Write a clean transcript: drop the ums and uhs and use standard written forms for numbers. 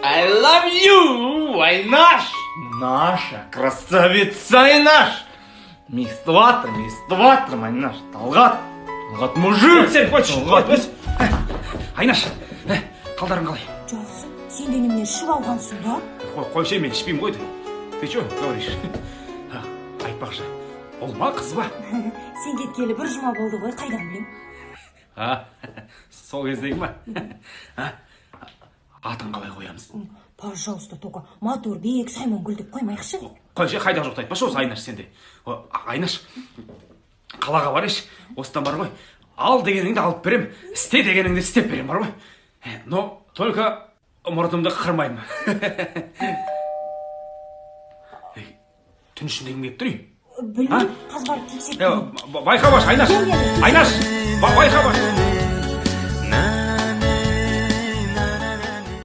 I love you, Айнаш! Наша красавица Айнаш! Мейстыватырмын, Айнаш. Талғат мужик! Сен қойшы. Айнаш, қалдарың қалай? Жақсы, сен де немене ішіп алғансың ба? Қойшы, мен ішпеймін ғой. Ты что говоришь? Айтпақшы, ол ма, қыз ба? Сен кеткелі бір жұма болды ғой, қайдан білем? Сол кездегі ма? Атын қалай қоямыз? Пожалуйста, только Матур, Бек, Саймонгүл деп қоймайықшы. Қойшы, қайда жоқты айтпашы осы Айнаш сенде. Айнаш, қалаға барайшы, осыдан бар ғой. Ал дегеніңді алып берем, істе дегеніңді істеп берем бар ғой. Но только мұртымды қырмаймын. Түн ішінде кім келіп тұр? Білмеймін, қаз барып тексеріп. Байқа баш, Айнаш! Айнаш! Байқа баш!